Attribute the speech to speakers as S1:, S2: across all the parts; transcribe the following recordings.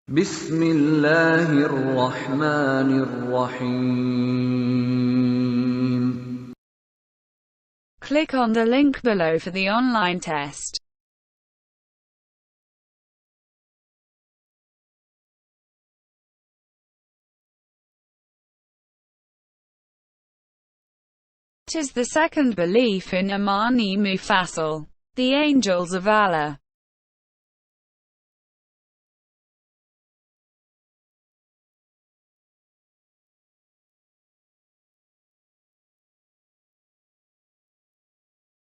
S1: بسم الله الرحمن الرحيم.
S2: Click on the link below for the online test. What is the second belief in Imani Mufassal, the angels of Allah?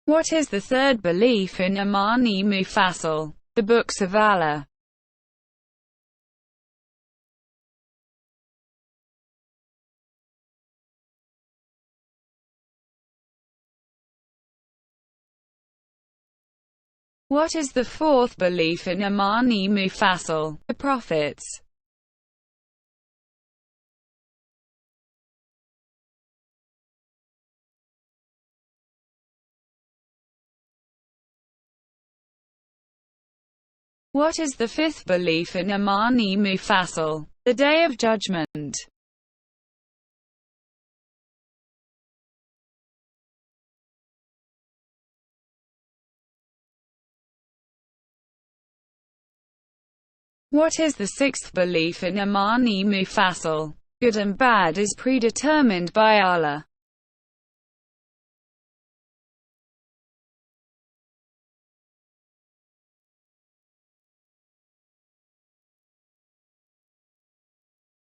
S2: What is the third belief in Imani Mufassal, the books of Allah? What is the fourth belief in Imani Mufassal, the prophets? What is the fifth belief in Imani Mufassal, the Day of Judgment? What is the sixth belief in Imani Mufassal, good and bad is predetermined by Allah?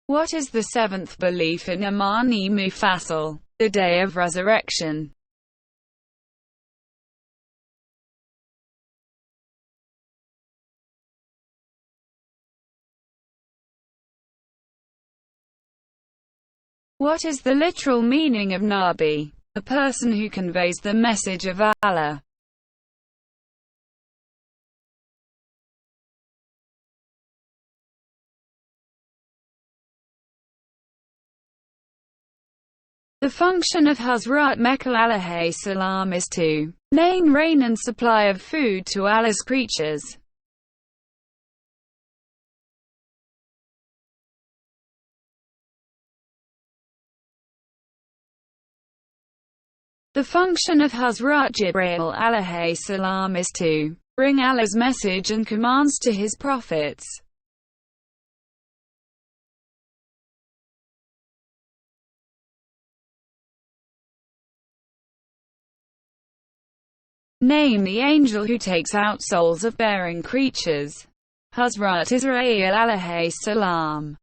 S2: What is the seventh belief in Imani Mufassal, the Day of Resurrection? What is the literal meaning of Nabi, a person who conveys the message of Allah? The function of Hazrat Mecca alayhi salam is to name rain and supply of food to Allah's creatures. The function of Hazrat Jibreel alayhi salam is to bring Allah's message and commands to his prophets. Name the angel who takes out souls of bearing creatures. Hazrat Israel alayhi salam.